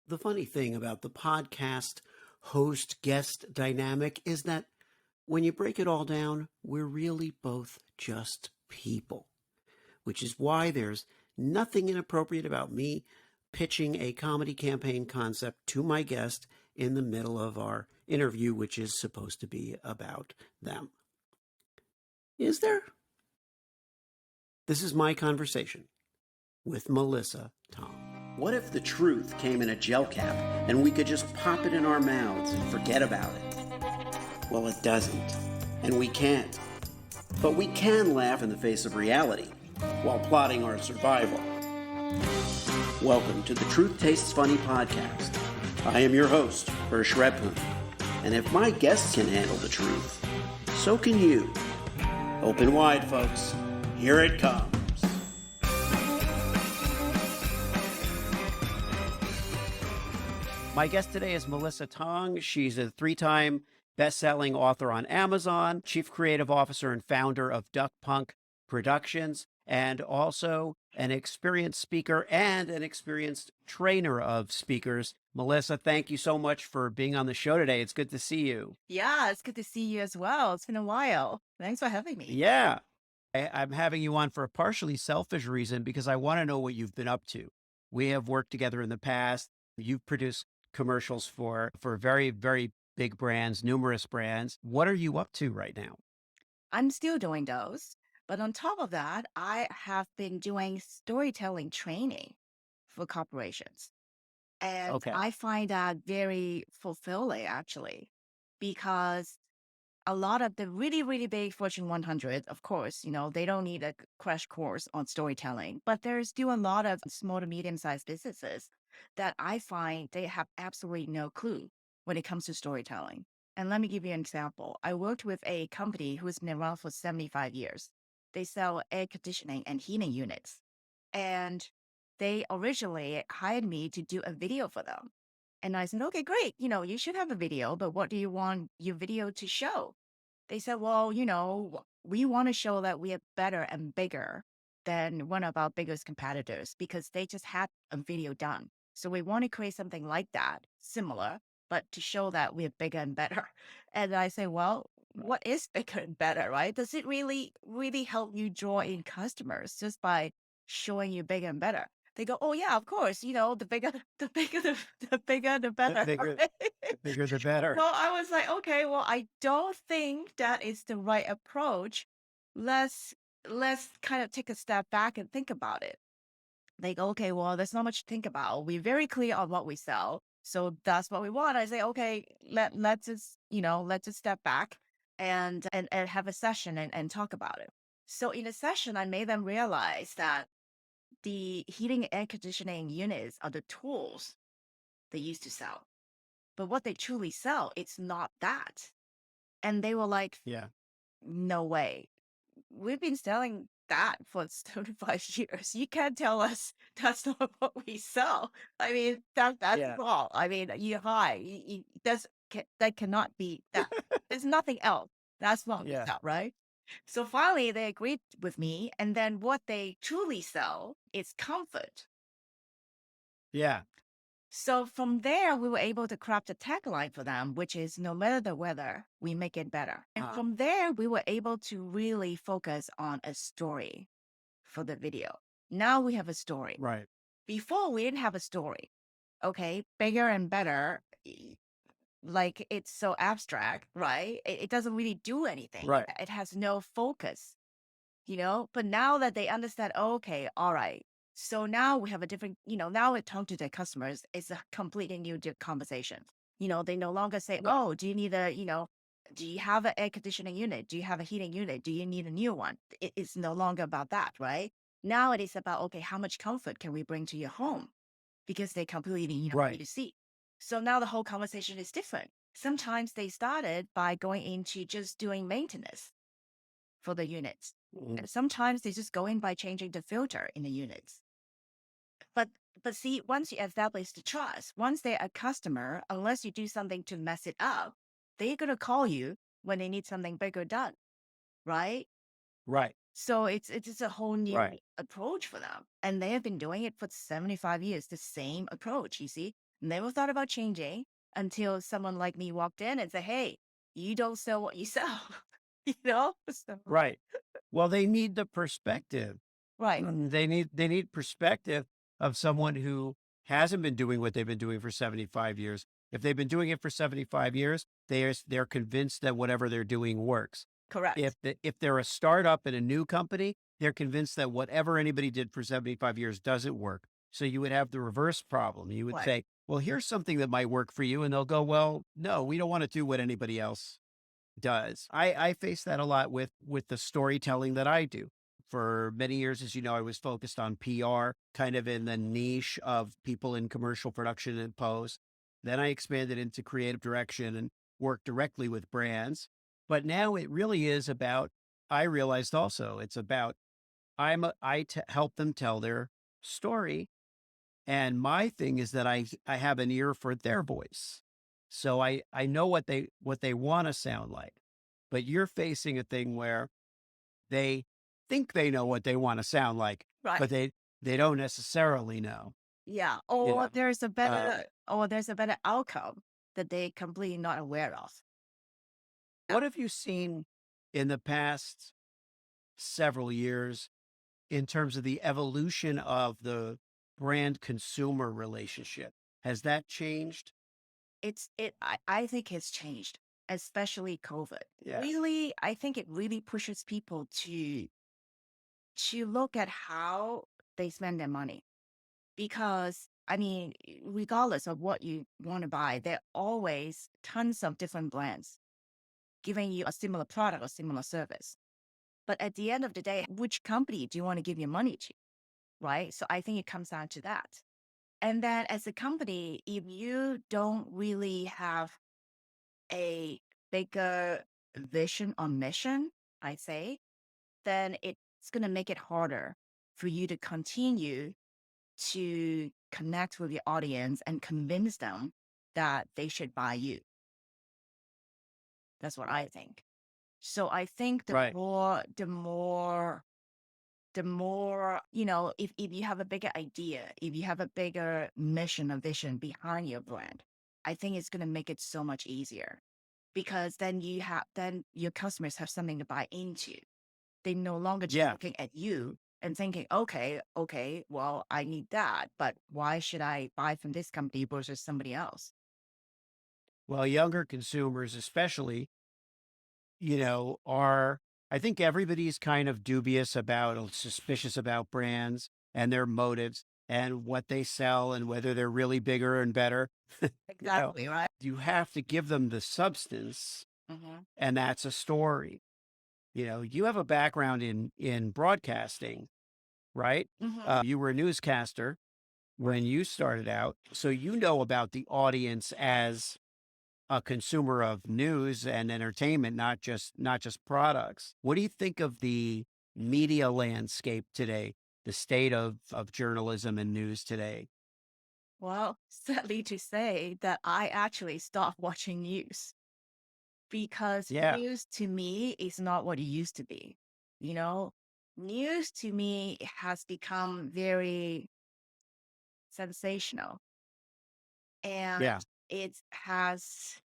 The funny thing about the podcast host-guest dynamic is that when you break it all down, we're really both just people, which is why there's nothing inappropriate about me pitching a comedy campaign concept to my guest in the middle of our interview, which is supposed to be about them. Is there? This is my conversation with Mellissa Tong. What if the truth came in a gel cap and we could just pop it in our mouths and forget about it? Well, it doesn't, and we can't. But we can laugh in the face of reality while plotting our survival. Welcome to the Truth Tastes Funny podcast. I am your host, Hersh Rephun, and if my guests can handle the truth, so can you. Open wide, folks. Here it comes. My guest today is Mellissa Tong. She's a 3-time best-selling author on Amazon, chief creative officer and founder of DuckPunk Productions, and also an experienced speaker and an experienced trainer of speakers. Mellissa, thank you so much for being on the show today. It's good to see you. Yeah, it's good to see you as well. It's been a while. Thanks for having me. Yeah. I'm having you on for a partially selfish reason because I want to know what you've been up to. We have worked together in the past. You've produced commercials for very, very big brands, numerous brands. What are you up to right now? I'm still doing those. But on top of that, I have been doing storytelling training for corporations. And Okay. I find that very fulfilling, actually, because a lot of the really, really big Fortune 100, of course, they don't need a crash course on storytelling, but there's still a lot of small to medium-sized businesses that I find they have absolutely no clue when it comes to storytelling. And let me give you an example. I worked with a company who's been around for 75 years. They sell air conditioning and heating units. And they originally hired me to do a video for them. And I said, okay, great. You should have a video, but what do you want your video to show? They said, well, we want to show that we are better and bigger than one of our biggest competitors because they just had a video done. So we want to create something like that, similar, but to show that we're bigger and better. And I say, well, what is bigger and better, right? Does it really, really help you draw in customers just by showing you bigger and better? They go, oh yeah, of course. The bigger, the bigger, the bigger, the better. The bigger the better. Well, I was like, okay, well, I don't think that is the right approach. Let's kind of take a step back and think about it. They go, okay, well, there's not much to think about. We're very clear on what we sell. So that's what we want. I say, okay, let's just step back and have a session and talk about it. So in a session, I made them realize that the heating and air conditioning units are the tools they used to sell. But what they truly sell, it's not that. And they were like, Yeah. no way. We've been selling that for 35 years. You can't tell us that's not what we sell. I mean, that's Yeah. wrong. I mean, that cannot be that. There's nothing else. That's what we Yeah. sell, right? So finally, they agreed with me. And then what they truly sell is comfort. Yeah. So from there, we were able to craft a tagline for them, which is no matter the weather, we make it better. And from there, we were able to really focus on a story for the video. Now we have a story. Right. Before, we didn't have a story. Okay, bigger and better. Like it's so abstract, right? It doesn't really do anything. Right. It has no focus, But now that they understand, okay, all right. So now we have a different, now we talk to their customers. It's a completely new conversation. They no longer say, oh, do you need do you have an air conditioning unit? Do you have a heating unit? Do you need a new one? It's no longer about that, right? Now it is about, okay, how much comfort can we bring to your home? Because they completely, Right. B2C. So now the whole conversation is different. Sometimes they started by going into just doing maintenance for the units. And sometimes they just go in by changing the filter in the units. But see, once you establish the trust, once they're a customer, unless you do something to mess it up, they're going to call you when they need something bigger done, right? Right. So it's just a whole new approach for them. And they have been doing it for 75 years, the same approach, you see. Never thought about changing until someone like me walked in and said, "Hey, you don't sell what you sell." You know? So, Right. Well, they need the perspective. right. They need perspective of someone who hasn't been doing what they've been doing for 75 years. If they've been doing it for 75 years, they're convinced that whatever they're doing works. Correct. If they're a startup in a new company, they're convinced that whatever anybody did for 75 years doesn't work. So you would have the reverse problem. You would Right. say, "Well, here's something that might work for you." And they'll go, "Well, no, we don't want to do what anybody else does." I face that a lot with the storytelling that I do. For many years, as you know, I was focused on PR, kind of in the niche of people in commercial production and post. Then I expanded into creative direction and worked directly with brands. But now it really is about, I realized also, it's about help them tell their story. And my thing is that I have an ear for their voice. So I know what they want to sound like. But you're facing a thing where they think they know what they want to sound like, Right. but they don't necessarily know, Yeah. you know. Or there's a better outcome that they completely not aware of. What have you seen in the past several years in terms of the evolution of the brand consumer relationship? Has that changed? I think it's changed, especially COVID. Yeah. Really, I think it really pushes people to look at how they spend their money. Because I mean, regardless of what you want to buy, there are always tons of different brands giving you a similar product or similar service. But at the end of the day, which company do you want to give your money to? Right. So I think it comes down to that. And then as a company, if you don't really have a bigger vision or mission, I say, then it's going to make it harder for you to continue to connect with your audience and convince them that they should buy you. That's what I think. So I think Right. the more, if you have a bigger idea, if you have a bigger mission or vision behind your brand, I think it's going to make it so much easier because then your customers have something to buy into. They no longer just Yeah. looking at you and thinking, okay, well, I need that, but why should I buy from this company versus somebody else? Well, younger consumers, especially, are, I think everybody's kind of dubious about or suspicious about brands and their motives and what they sell and whether they're really bigger and better. You know, Exactly, right? you have to give them the substance, Mm-hmm. and that's a story. You have a background in broadcasting, right? Mm-hmm. You were a newscaster when you started out, so you know about the audience as a consumer of news and entertainment, not just products. What do you think of the media landscape today, the state of journalism and news today? Well, sadly to say that I actually stopped watching news because Yeah, news to me is not what it used to be. You know, news to me has become very sensational and yeah, it has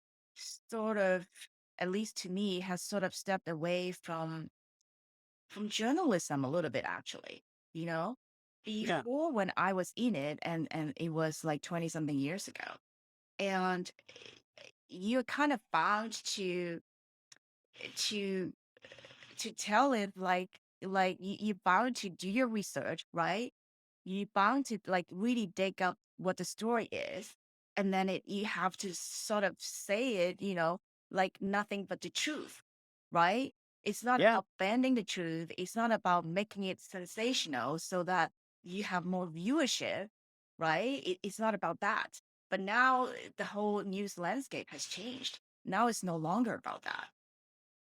sort of, at least to me, has sort of stepped away from journalism a little bit actually, you know? yeah, Before when I was in it and it was like 20 something years ago. And you're kind of bound to to tell it like you're bound to do your research, right? You're bound to like really dig up what the story is, and then you have to sort of say it, like nothing but the truth, right? It's not yeah. about bending the truth. It's not about making it sensational so that you have more viewership, right? It's not about that. But now the whole news landscape has changed. Now it's no longer about that.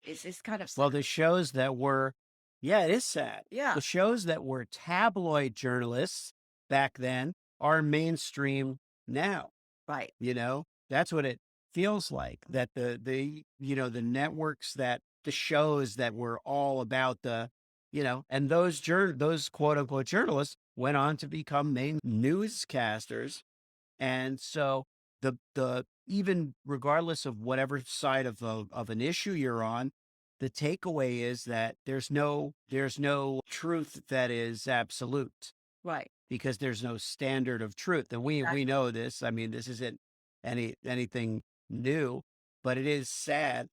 It's kind of sad. Well, the shows that were, yeah, it is sad. Yeah, The shows that were tabloid journalists back then are mainstream now. right. That's what it feels like, that the networks, that the shows that were all about and those quote unquote journalists went on to become main newscasters. And so the even regardless of whatever side of an issue you're on, the takeaway is that there's no truth that is absolute Right. because there's no standard of truth. And we Exactly. know this. I mean, this isn't anything new, but it is sad.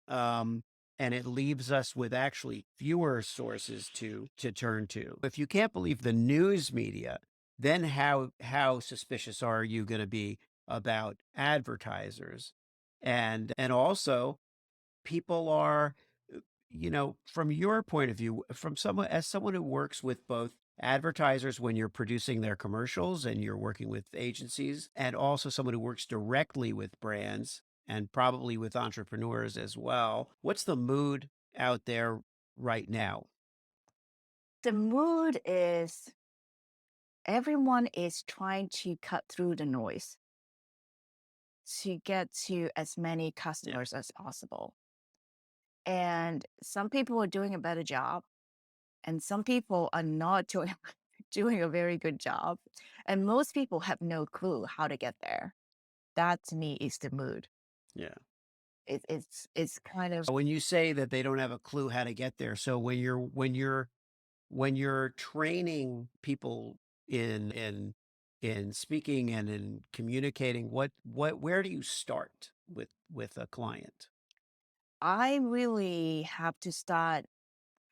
Um, and it leaves us with actually fewer sources to turn to. If you can't believe the news media, then how suspicious are you going to be about advertisers? And also people are from your point of view, from someone who works with both advertisers when you're producing their commercials and you're working with agencies, and also someone who works directly with brands and probably with entrepreneurs as well, what's the mood out there right now? The mood is everyone is trying to cut through the noise to get to as many Yeah. customers as possible. And some people are doing a better job, and some people are not doing doing a very good job. And most people have no clue how to get there. That to me is the mood. Yeah. It's kind of When you say that they don't have a clue how to get there, so when you're training people in speaking and in communicating, where do you start with a client? I really have to start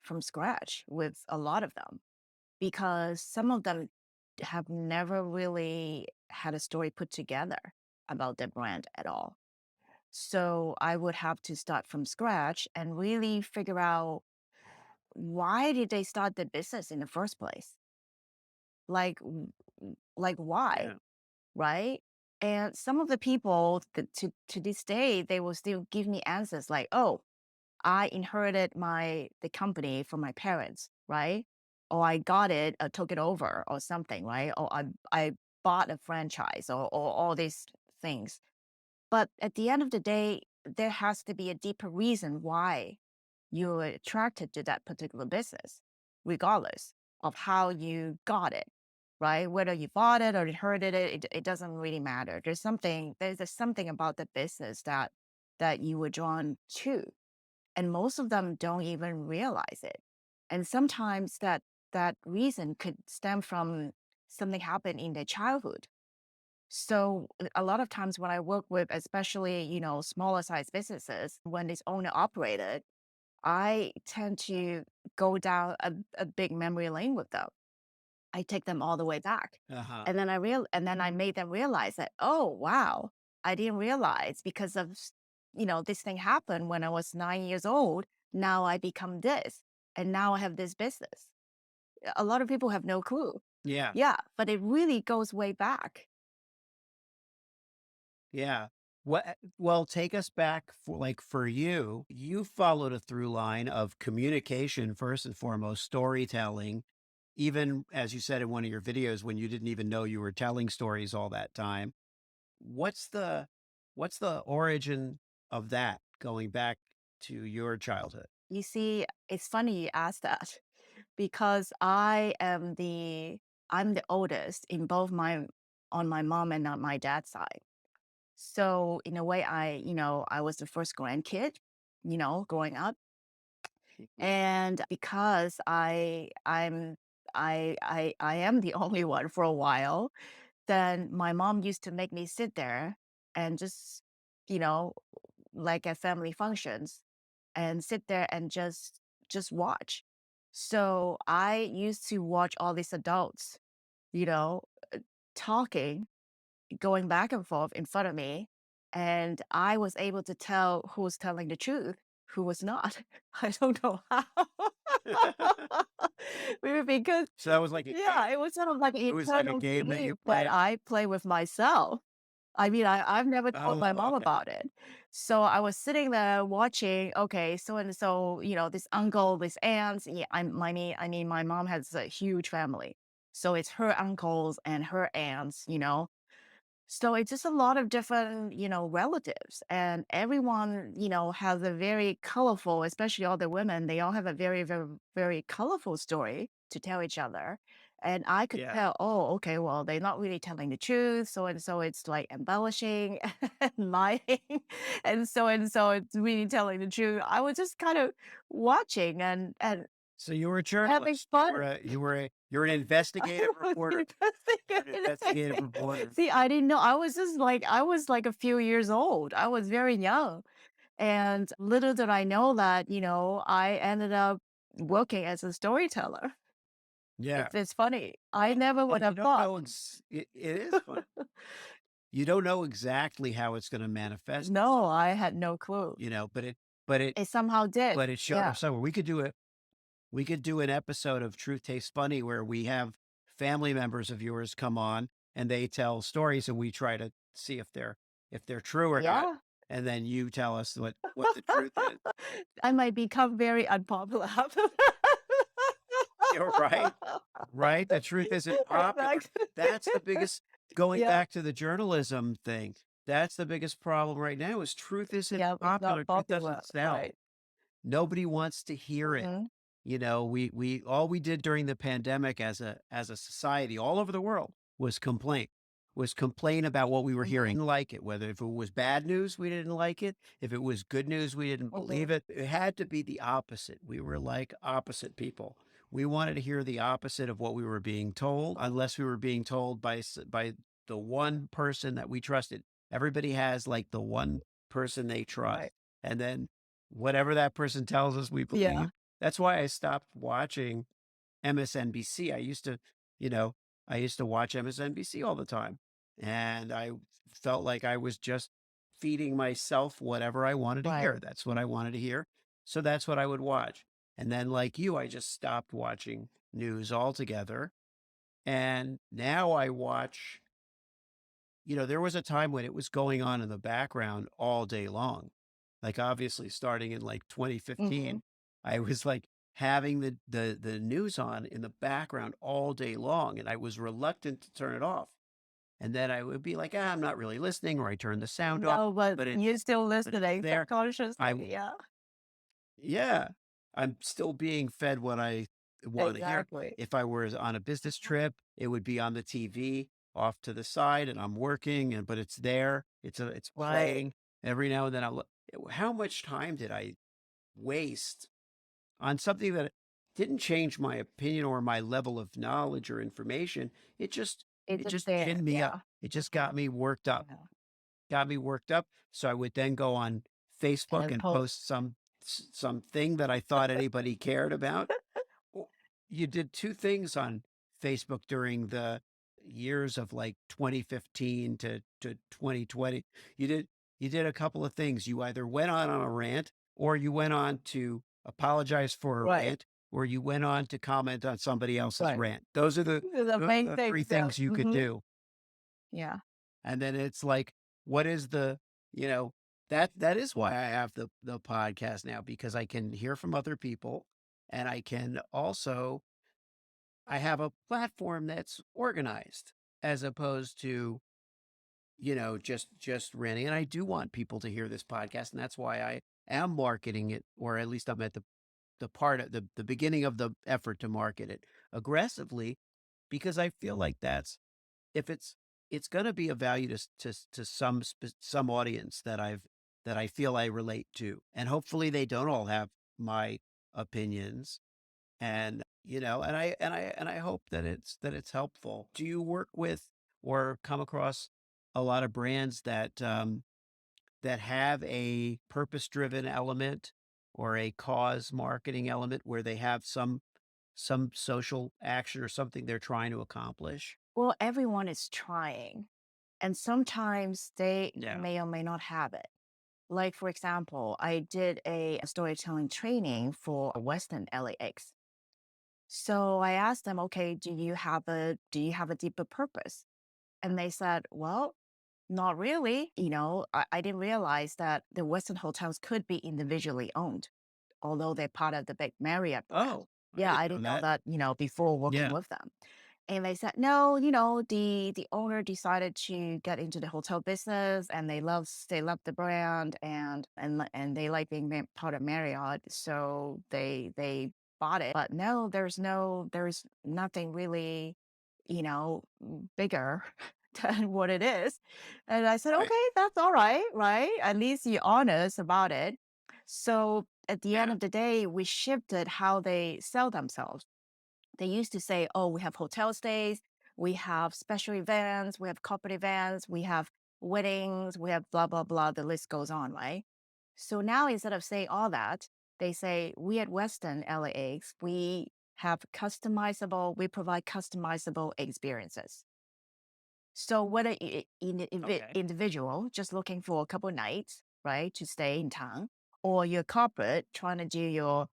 from scratch with a lot of them because some of them have never really had a story put together about their brand at all. So I would have to start from scratch and really figure out why did they start the business in the first place? Like why, Yeah. right? And some of the people to this day they will still give me answers like, "Oh, I inherited the company from my parents, right? Or I got it, took it over, or something, right? Or I bought a franchise, or all these things." But at the end of the day, there has to be a deeper reason why you're attracted to that particular business, regardless of how you got it, right? Whether you bought it or inherited it, it doesn't really matter. There's something about the business that you were drawn to, and most of them don't even realize it. And sometimes that reason could stem from something happened in their childhood. So a lot of times when I work with, especially, smaller size businesses, when it's owner operated, I tend to go down a big memory lane with them. I take them all the way back. Uh-huh. And then I made them realize that, oh wow, I didn't realize because of this thing happened when I was 9 years old. Now I become this. And now I have this business. A lot of people have no clue. Yeah. Yeah, but it really goes way back. Yeah. Well, take us back for you. You followed a through line of communication first and foremost, storytelling, even as you said in one of your videos when you didn't even know you were telling stories all that time. What's the what's the origin of that going back to your childhood? You see, it's funny you asked that because I'm the oldest in both on my mom and on my dad's side. So in a way, I was the first grandkid, growing up. And because I am the only one for a while, then my mom used to make me sit there and just, you know, like at family functions and sit there and just watch. So I used to watch all these adults, you know, talking, going back and forth in front of me, and I was able to tell who was telling the truth, who was not. I don't know how. Maybe because So that was like a game. yeah, it was sort of like an It was like a internal game that game you that played. I play with myself. I mean, I've never told Oh, my mom okay. about it. So I was sitting there watching, okay, so and so, this uncle, this aunts. Yeah, I mean, my mom has a huge family. So it's her uncles and her aunts. So it's just a lot of different, relatives, and everyone, has a very colorful, especially all the women, they all have a very, very, very colorful story to tell each other. And I could Yeah. tell, oh, okay, well, they're not really telling the truth. So and so it's like embellishing and lying. And so it's really telling the truth. I was just kind of watching and So you were a having journalist. fun. You're an investigative I was reporter. You're an investigative investigating. reporter. See, I didn't know. I was like a few years old. I was very young. And little did I know that, I ended up working as a storyteller. Yeah. It's funny. I never Well, would you have don't thought. know it is fun. You don't know exactly how it's gonna manifest No, itself, I had no clue. but but it It somehow did. but it showed up Yeah. somewhere. We could do an episode of Truth Tastes Funny where we have family members of yours come on and they tell stories and we try to see if they're true or not, Yeah. and then you tell us what the truth is. I might become very unpopular after You're right. that. Right? The truth isn't popular. Exactly. That's the biggest going Yeah. back to the journalism thing. That's the biggest problem right now is truth isn't Yeah, it's not popular. Truth popular. doesn't sell. Right. Nobody wants to hear it. Mhm. We all we did during the pandemic as a society all over the world was complain about what we were hearing. Mhm. Didn't like it. Whether if it was bad news, we didn't like it. If it was good news, we didn't Mhm. believe it. It had to be the opposite. We were like opposite people. We wanted to hear the opposite of what we were being told, unless we were being told by the one person that we trusted. Everybody has like the one person they trust, Right. and then whatever that person tells us, we Yeah. believe. That's why I stopped watching MSNBC. You know, I used to watch MSNBC all the time. And I felt like I was just feeding myself whatever I wanted to Right. hear. That's what I wanted to hear. So that's what I would watch. And then, like you, I just stopped watching news altogether. And now I watch, there was a time when it was going on in the background all day long. Like obviously starting in like Mhm. 2015, I was like having the news on in the background all day long and I was reluctant to turn it off. And then I would be like, I'm not really listening, or I turn the sound off, No, but but you're still it's listening there. subconsciously. I'm Yeah. yeah, I'm still being fed what I want to hear. Exactly. If I was on a business trip, it would be on the TV off to the side and I'm working but it's there. It's Right. playing every now and then. I look, how much time did I waste on something that didn't change my opinion or my level of knowledge or information? It just It's it just just there. ginned me up. Yeah. It just got me worked up. Yeah. Got me worked up. So I would then go on Facebook And and post. post something that I thought anybody cared about. Well, you did two things on Facebook during the years of like 2015 to 2020. You did you did a couple of things. You either went on a rant, or you went on to apologize for a Right. rant, or you went on to comment on somebody else's Right. rant. Those are the The the, main the things. three Yeah. things you could Mhm. do. Yeah. And then it's like, what is you know, that is why I have the podcast now, because I can hear from other people and I have a platform that's organized as opposed to, just ranting. And I do want people to hear this podcast. And that's why I am marketing it, or at least I'm at the part of the beginning of the effort to market it aggressively, because I feel like that's if it's going to be of value to some audience that I feel I relate to, and hopefully they don't all have my opinions, and I hope that it's helpful. Do you work with or come across a lot of brands that have a purpose driven element or a cause marketing element where they have some social action or something they're trying to accomplish? Well, everyone is trying, and sometimes they Yeah. may or may not have it. Like, for example, I did a storytelling training for Westin LAX. So I asked them, okay, do you have a deeper purpose? And they said, well, not really. I didn't realize that the Western hotels could be individually owned, although they're part of the big Marriott brand. Oh, I Yeah, didn't I know didn't know that. that, before working Yeah. with them. And they said, no, the owner decided to get into the hotel business and they love the brand and they like being part of Marriott. So they bought it. But no, there's nothing really, bigger than what it is. And I said, Right. okay, that's all right, right? At least you're honest about it. So at the end Yeah. of the day, we shifted how they sell themselves. They used to say, oh, we have hotel stays, we have special events, we have corporate events, we have weddings, we have blah, blah, blah. The list goes on, right? So now instead of saying all that, they say, we at Westin LAX, we provide customizable experiences. So whether Okay. individual just looking for a couple nights, right, to stay in town, or you're corporate trying to do your,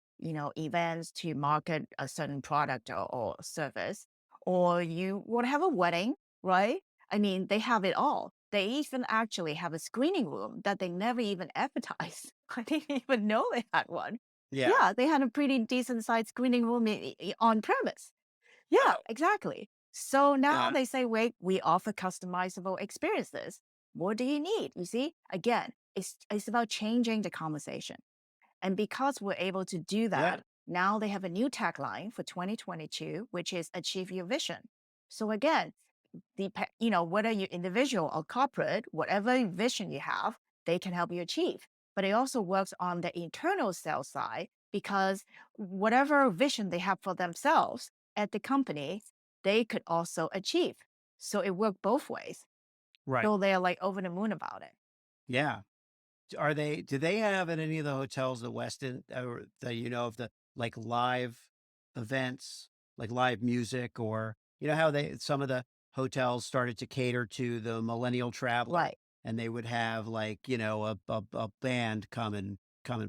events to market a certain product or service, or you want to have a wedding, right? I mean, they have it all. They even actually have a screening room that they never even advertised. I didn't even know they had one. Yeah. Yeah, they had a pretty decent sized screening room on premise. Yeah, Oh, exactly. So now yeah. they say, wait, we offer customizable experiences. What do you need? You see, again, it's about changing the conversation. And because we're able to do Yeah. that, now they have a new tagline for 2022, which is achieve your vision. So again, whether you're individual or corporate, whatever vision you have, they can help you achieve. But it also works on the internal sales side because whatever vision they have for themselves at the company, they could also achieve. So it worked both ways. Right. So they're like over the moon about it. Yeah. Do they have at any of the hotels, the Westin, or that of the like live events, like live music, or how some of the hotels started to cater to the millennial traveler, Right. and they would have like, a band come and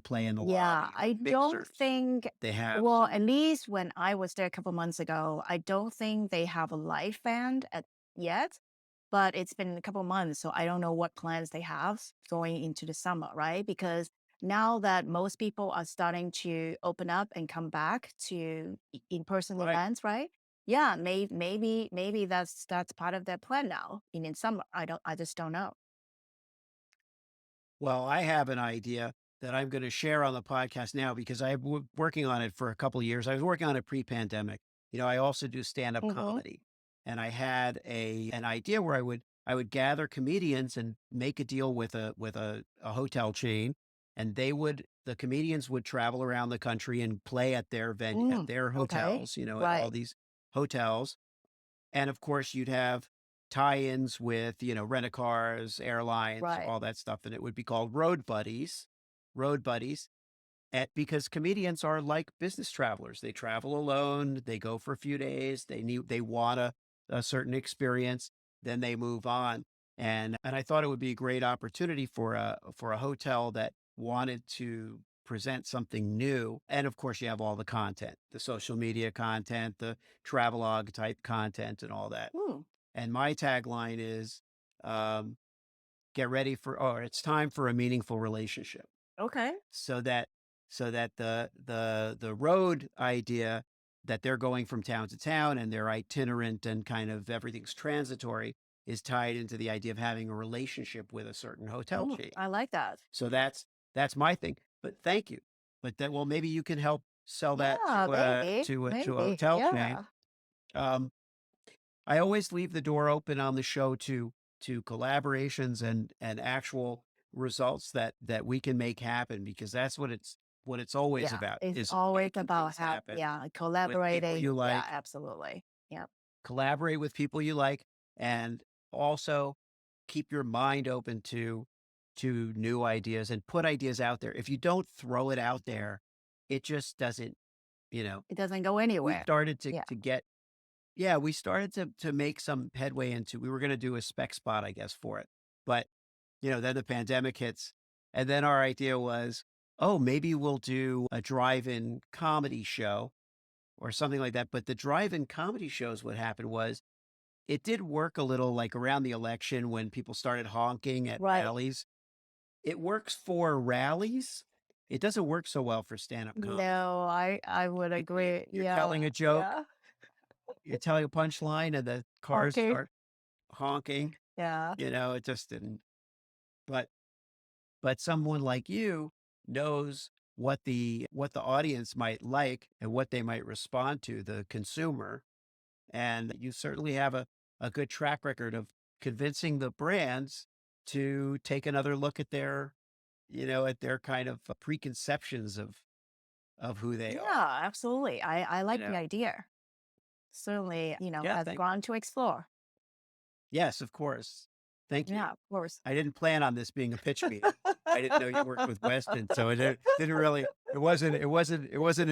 play in the Yeah, lobby, or I don't mixers. think, They have well, some. at least when I was there a couple months ago, I don't think they have a live band yet, but it's been a couple months, so I don't know what plans they have going into the summer, right? Because now that most people are starting to open up and come back to in-person Right. events, right? Yeah, maybe that's part of their plan now in summer. I just don't know. Well, I have an idea that I'm going to share on the podcast now because I've been working on it for a couple of years. I was working on it pre-pandemic. I also do stand-up Mm-hmm. comedy, and I had an idea where I would gather comedians and make a deal with a hotel chain, and the comedians would travel around the country and play at Mm, their okay. hotels, at all Right. these hotels, and of course, you'd have tie-ins with, rent-a-cars, airlines, Right. all that stuff, and it would be called road buddies. Road buddies, because comedians are like business travelers. They travel alone. They go for a few days. They want a certain experience. Then they move on. And I thought it would be a great opportunity for a hotel that wanted to present something new. And of course, you have all the content, the social media content, the travelogue type content, and all that. Hmm. And my tagline is, um, "Get ready for, or it's time for a meaningful relationship." Okay. So that the road idea, that they're going from town to town and they're itinerant and kind of everything's transitory, is tied into the idea of having a relationship with a certain hotel Mm, chain. I like that. So that's my thing. But thank you. But then, well, maybe you can help sell that Yeah, maybe, to a maybe. hotel chain. Yeah. Um, I always leave the door open on the show to collaborations and actual results that we can make happen, because that's what it's always Yeah. about, It's is always making about things happen with people collaborating. you Yeah, like, absolutely. Yep. collaborate with people you like, and also keep your mind open to new ideas and put ideas out there. If you don't throw it out there, it just doesn't, you know, It doesn't go we anywhere. started Yeah. to get yeah, we started to make some headway into, we were gonna do a spec spot, I guess, for it. But, then the pandemic hits, and then our idea was, "Oh, maybe we'll do a drive-in comedy show," or something like that. But the drive-in comedy shows, what happened was, it did work a little, like, around the election when people started honking at Right. rallies. It works for rallies. It doesn't work so well for stand-up comedy. No, I would agree. You're Yeah. telling a joke, Yeah. you're telling a punchline, and the cars Okay. start honking. Yeah. It just didn't. But someone like you knows what the audience might like and what they might respond to, the consumer. And you certainly have a good track record of convincing the brands to take another look at their, at their kind of preconceptions of who they are, Yeah, absolutely. I you like the know? idea. Certainly, Yeah, has ground to explore. yes, of course. Thank you. Yeah, of course. I didn't plan on this being a pitch meeting. I didn't know you worked with Weston, so it didn't really, it wasn't in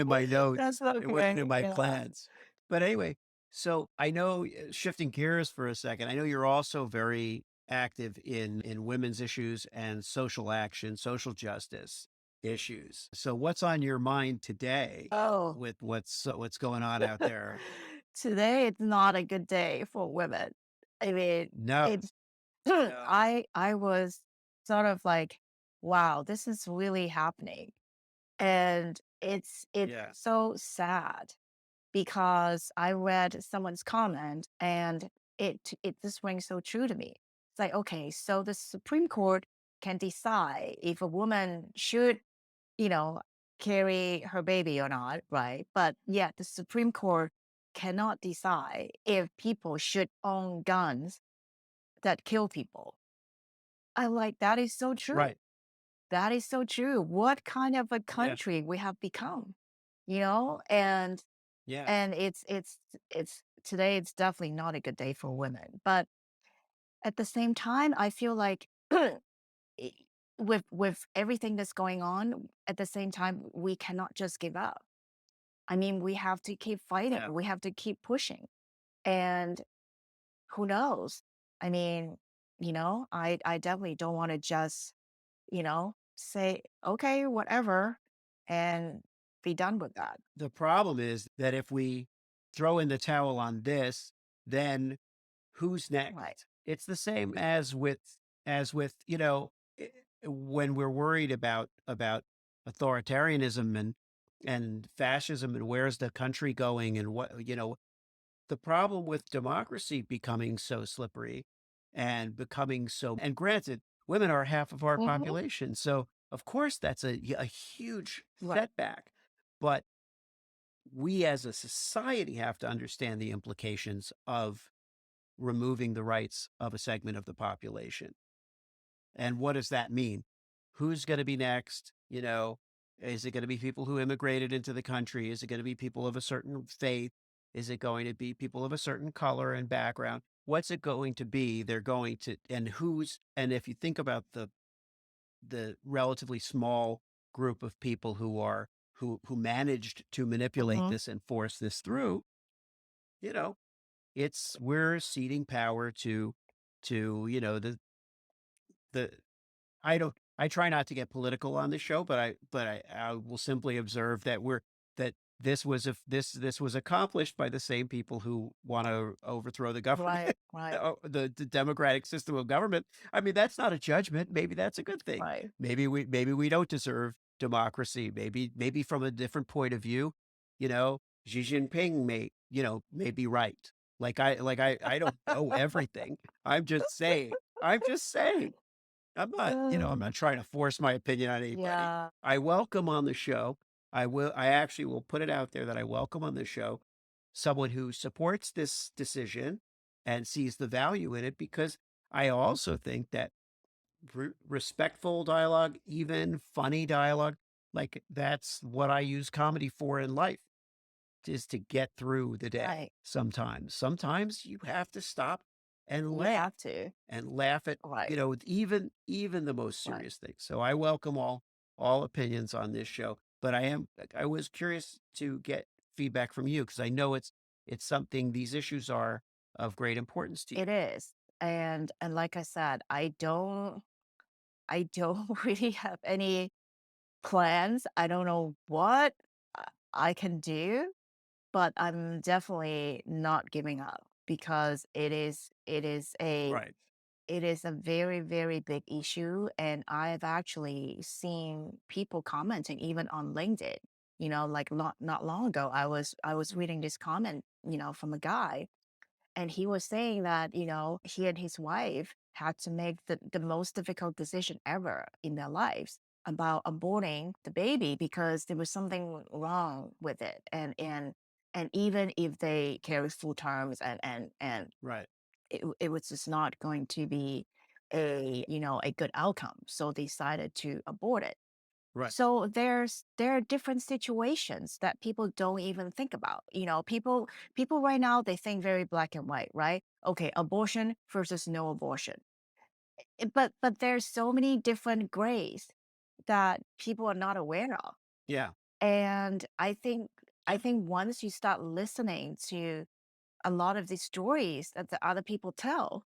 my That's notes. It wasn't in okay. my Yeah. plans. But anyway, so I know, shifting gears for a second, I know you're also very active in women's issues and social action, social justice issues. So what's on your mind today Oh, with what's going on out there? today it's not a good day for women. I mean, No, it's no, I was sort of like, wow, this is really happening. And it's yeah, so sad because I read someone's comment and it just rings so true to me. It's like, okay, so the Supreme Court can decide if a woman should, you know, carry her baby or not, right? But yet the Supreme Court cannot decide if people should own guns that kill people. I'm like, that is so true. right, That is so true. What kind of a yeah, country we have become, you know? yeah. And it's today it's definitely not a good day for women. But at the same time, I feel like i- with everything that's going on, at the same time, we cannot just give up. I mean, we have to keep fighting. Yeah. We have to keep pushing. And who knows? I mean, I definitely don't want to just, say, okay, whatever, and be done with that. The problem is that if we throw in the towel on this, then who's Right. next? It's the same as with, when we're worried about authoritarianism and fascism and where's the country going and the problem with democracy becoming so slippery and becoming so, and granted, women are half of our Hmm. population. So of course that's a huge Right. setback. But we as a society have to understand the implications of removing the rights of a segment of the population. And what does that mean? Who's going to be next? Is it going to be people who immigrated into the country? Is it going to be people of a certain faith? Is it going to be people of a certain color and background? What's it going to be? They're going to, and if you think about the relatively small group of people who managed to manipulate Hmm. this and force this through, you know, we're ceding power to the I try not to get political on this show, but I will simply observe that this was accomplished by the same people who want to overthrow the government, Right. Right. the democratic system of government. I mean, that's not a judgment. Maybe that's a good thing. Right. Maybe we don't deserve democracy. Maybe from a different point of view, Xi Jinping may be right. I don't know everything. I'm just saying. I'm just saying. I'm Uh, not trying to force my opinion on anybody. yeah. I welcome on the show. I actually will put it out there that I welcome on the show someone who supports this decision and sees the value in it, because I also think that respectful dialogue, even funny dialogue, like that's what I use comedy for in life, is to get through the day. Right. Sometimes you have to stop and You laugh have to. at, Right. even the most Right. serious things. So I welcome all opinions on this show, but I was curious to get feedback from you, because I know it's something, these issues are of great importance to you. It is. And like I said, I don't really have any plans. I don't know what I I can do, but I'm definitely not giving up because Right. it is a very, very big issue. And I've actually seen people commenting even on LinkedIn. Like not long ago, I was reading this comment, from a guy, and he was saying that, he and his wife had to make the most difficult decision ever in their lives. about aborting the baby because there was something wrong with it. And even if they carry full terms and Right. it was just not going to be a good outcome. So they decided to abort it. Right. So there are different situations that people don't even think about. People right now they think very black and white, right? Okay, abortion versus no abortion. But there's so many different grays that people are not aware of. Yeah. And I think once you start listening to a lot of these stories that the other people tell,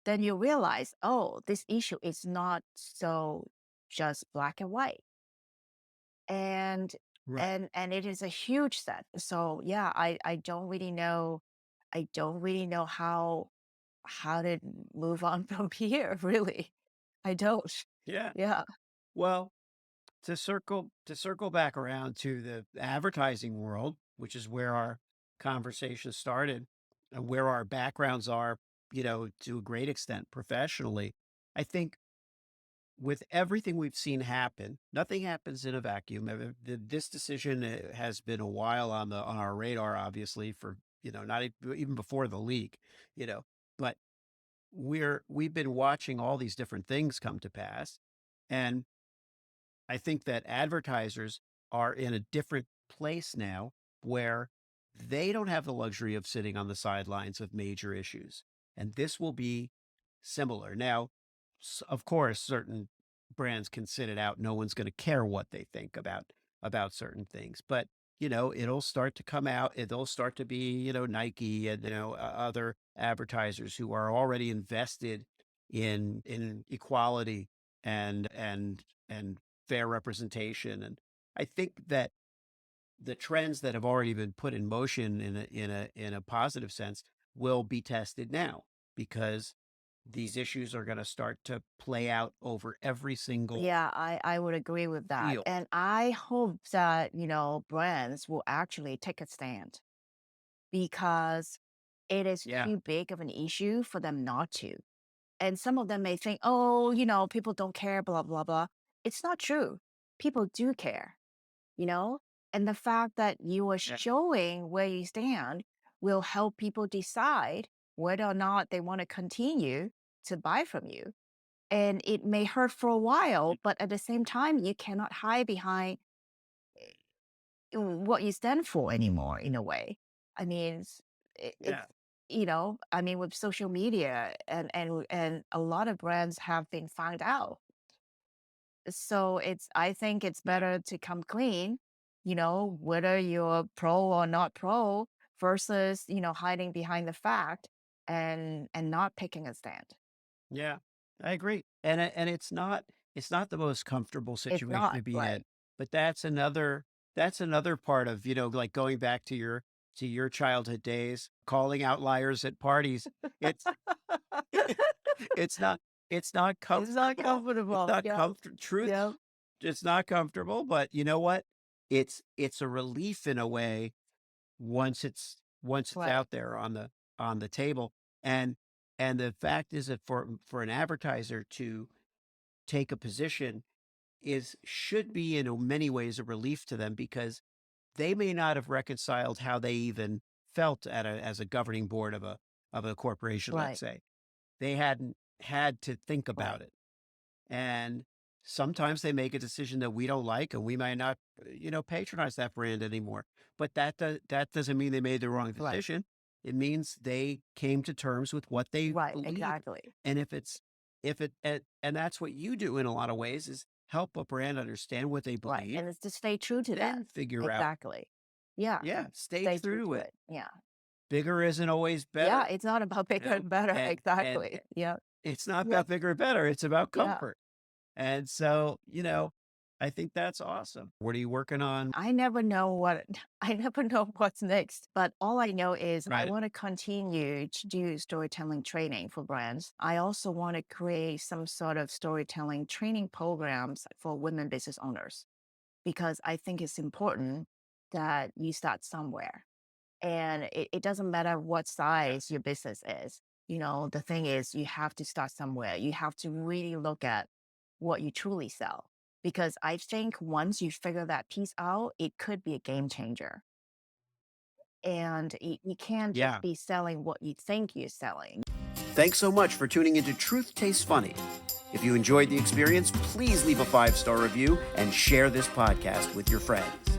then you realize, oh, this issue is not so just black and white. And Right. and it is a huge set. So yeah, I don't really know. I don't really know how to move on from here, really. I don't. Yeah. Yeah. Well, to circle back around to the advertising world, which is where our conversation started and where our backgrounds are, to a great extent professionally. I think with everything we've seen happen, nothing happens in a vacuum. This decision has been a while on our radar, obviously, for not even before the leak, you know, but we've been watching all these different things come to pass, and I think that advertisers are in a different place now where they don't have the luxury of sitting on the sidelines of major issues. And this will be similar. Now, of course, certain brands can sit it out. No one's going to care what they think about certain things. But, it'll start to come out. It'll start to be, Nike and, other advertisers who are already invested in equality and fair representation. And I think that the trends that have already been put in motion in a positive sense will be tested now because these issues are going to start to play out over every single Yeah, I would agree with that. field. And I hope that, brands will actually take a stand because it is Yeah. too big of an issue for them not to. And some of them may think, oh, people don't care, blah, blah, blah. It's not true. People do care, you know? And the fact that you are Yeah. showing where you stand will help people decide whether or not they want to continue to buy from you. And it may hurt for a while, but at the same time, you cannot hide behind what you stand for anymore, in a way. I mean, it's, Yeah. I mean, with social media and a lot of brands have been found out. So I think it's Yeah. better to come clean, whether you're pro or not pro versus, hiding behind the fact and not picking a stand. Yeah. I agree. And it's not the most comfortable It's situation not to be in, right. but that's another part of, like going back to your childhood days, calling outliers at parties. It's it's not it's not It's not comfortable. It's comfortable. not Yeah. comfortable. Truth, Yeah. it's not comfortable, but you know what? It's a relief in a way once it's Right. out there on the table. And the fact is that for an advertiser to take a position is should be in many ways a relief to them because they may not have reconciled how they even felt as a governing board of a corporation, let's Right. say. They hadn't had to think Right. about it. And sometimes they make a decision that we don't like, and we might not, patronize that brand anymore. But that doesn't mean they made the wrong Right. decision. It means they came to terms with what they Right. believe. Exactly. And and that's what you do in a lot of ways is help a brand understand what they Right. believe, And it's to stay true to that. then figure out, Exactly. Yeah. yeah, stay Stay true true to to it. it. Yeah. Bigger isn't always Yeah. better, It's not about bigger and better. and Exactly. Yeah. it's not Yeah. about bigger or better. It's about Yeah. comfort. And so, I think that's awesome. What are you working on? I never know what I never know what's next, but all I know is I Right. want to continue to do storytelling training for brands. I also want to create some sort of storytelling training programs for women business owners because I think it's important that you start somewhere. And it doesn't matter what Yeah. size your business is. The thing is you have to start somewhere. You have to really look at what you truly sell because I think once you figure that piece out, it could be a game changer. And you can't just Yeah. be selling what you think you're selling. Thanks so much for tuning into Truth Tastes Funny. If you enjoyed the experience, please leave a 5-star review and share this podcast with your friends.